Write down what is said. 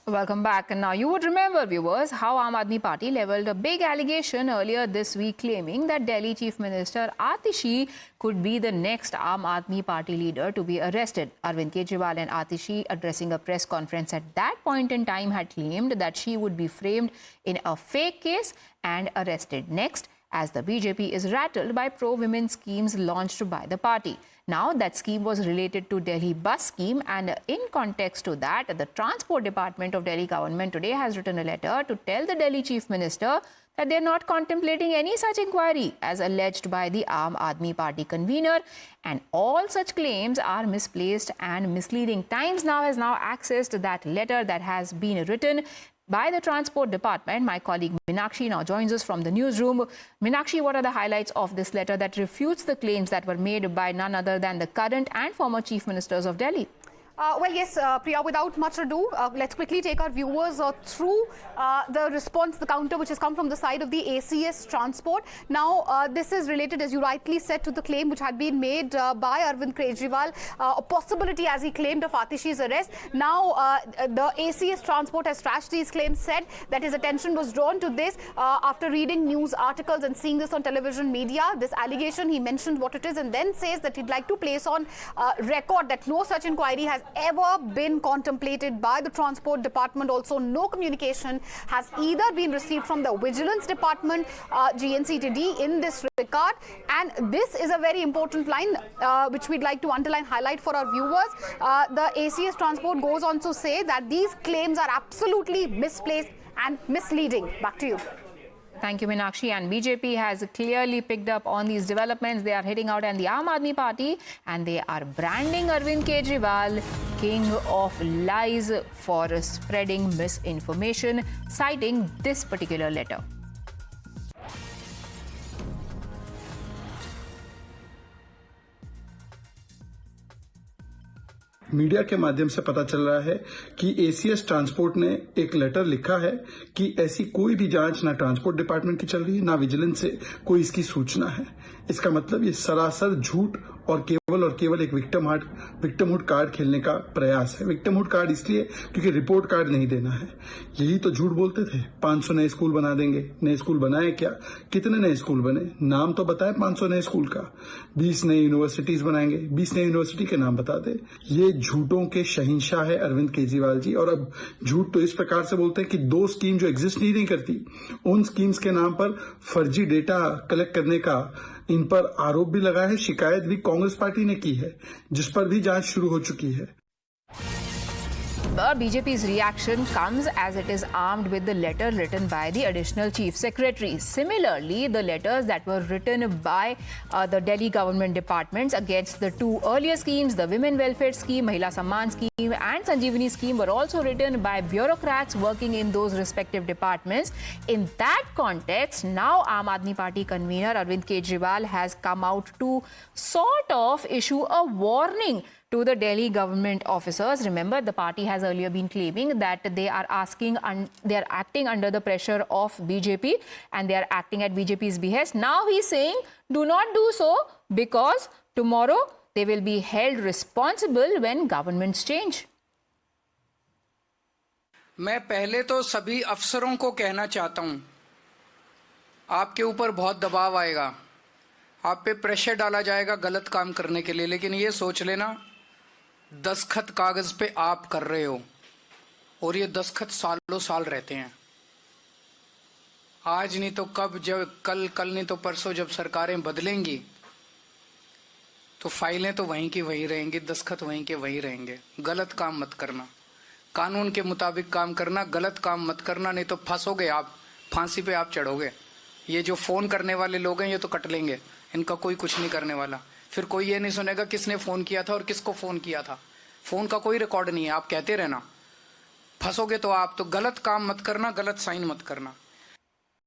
Welcome back. And now you would remember, viewers, how Aam Aadmi Party levelled a big allegation earlier this week claiming that Delhi Chief Minister Atishi could be the next Aam Aadmi Party leader to be arrested. Arvind Kejriwal and Atishi, addressing a press conference at that point in time, had claimed that she would be framed in a fake case and arrested next, as the BJP is rattled by pro-women schemes launched by the party. Now, that scheme was related to Delhi bus scheme, and in context to that, the Transport Department of Delhi government today has written a letter to tell the Delhi Chief Minister that they are not contemplating any such inquiry as alleged by the Aam Aadmi Party convener, and all such claims are misplaced and misleading. Times Now has accessed that letter that has been written by the Transport Department. My colleague Meenakshi now joins us from the newsroom. Meenakshi, what are the highlights of this letter that refutes the claims that were made by none other than the current and former Chief Ministers of Delhi? Well, yes, Priya, without much ado, let's quickly take our viewers through the response, the counter which has come from the side of the ACS Transport. Now, this is related, as you rightly said, to the claim which had been made by Arvind Kejriwal, a possibility, as he claimed, of Atishi's arrest. Now, the ACS Transport has trashed these claims, said that his attention was drawn to this after reading news articles and seeing this on television media. This allegation, he mentioned what it is and then says that he'd like to place on record that no such inquiry has ever been contemplated by the Transport Department. Also, no communication has either been received from the Vigilance Department, GNCTD, in this regard. And this is a very important line which we'd like to underline, highlight for our viewers. The ACS Transport goes on to say that these claims are absolutely misplaced and misleading. Back to you. Thank you, Meenakshi. And BJP has clearly picked up on these developments. They are hitting out at the Aam Aadmi Party and they are branding Arvind Kejriwal king of lies for spreading misinformation, citing this particular letter. Media के माध्यम से पता चल रहा है कि ACS transport ने एक लेटर लिखा है कि ऐसी कोई भी जांच ना ट्रांसपोर्ट डिपार्टमेंट की चल रही है, ना विजिलेंस से कोई इसकी सूचना है। इसका मतलब ये सरासर झूठ और केवल एक विक्टिमहुड कार्ड खेलने का प्रयास है। विक्टिमहुड कार्ड इसलिए क्योंकि रिपोर्ट कार्ड नहीं देना है। यही तो झूठ बोलते थे, 500 नए स्कूल बना देंगे। नए स्कूल बनाए क्या? कितने नए स्कूल बने? नाम तो बताए 500 नए स्कूल का। 20 नई यूनिवर्सिटीज बनाएंगे, 20 नई यूनिवर्सिटी के नाम बता दे। ये झूठों के शहंशाह है अरविंद केजरीवाल जी। और अब झूठ तो इस प्रकार से बोलते हैं कि 2 स्कीम जो एग्जिस्ट नहीं करती, उन स्कीम्स के नाम पर फर्जी डेटा कलेक्ट करने का इन पर आरोप भी लगा है। शिकायत भी कांग्रेस पार्टी ने की है, जिस पर भी जांच शुरू हो चुकी है। The BJP's reaction comes as it is armed with the letter written by the additional chief secretary. Similarly, the letters that were written by the Delhi government departments against the 2 earlier schemes, the Women Welfare Scheme, Mahila Samman Scheme and Sanjeevani Scheme, were also written by bureaucrats working in those respective departments. In that context, now Aam Aadmi Party convener Arvind Kejriwal has come out to sort of issue a warning to the Delhi government officers. Remember, the party has earlier been claiming that they are acting under the pressure of BJP and they are acting at BJP's behest. Now he's saying, do not do so because tomorrow they will be held responsible when governments change. मैं पहले तो सभी अफसरों को कहना चाहता हूं, आपके ऊपर बहुत दबाव आएगा, आप पे प्रेशर डाला जाएगा गलत काम करने के लिए, लेकिन ये सोच लेना, दस्तखत कागज पे आप कर रहे हो और ये दस्तखत सालों साल रहते हैं। आज नहीं तो कब, जब कल नहीं तो परसों जब सरकारें बदलेंगी तो फाइलें तो वहीं की वहीं रहेंगी, दस्तखत वहीं के वहीं रहेंगे। गलत काम मत करना, कानून के मुताबिक काम करना, गलत काम मत करना, नहीं तो फंसोगे आप, फांसी पे आप चढ़ोगे। ये जो फोन करने वाले लोग हैं ये तो कट लेंगे, इनका कोई कुछ नहीं करने वाला। फिर कोई ये नहीं सुनेगा किसने फोन किया था और किसको फोन किया था। फोन का कोई रिकॉर्ड नहीं है, आप कहते रहना। फंसोगे तो आप, तो गलत काम मत करना, गलत साइन मत करना।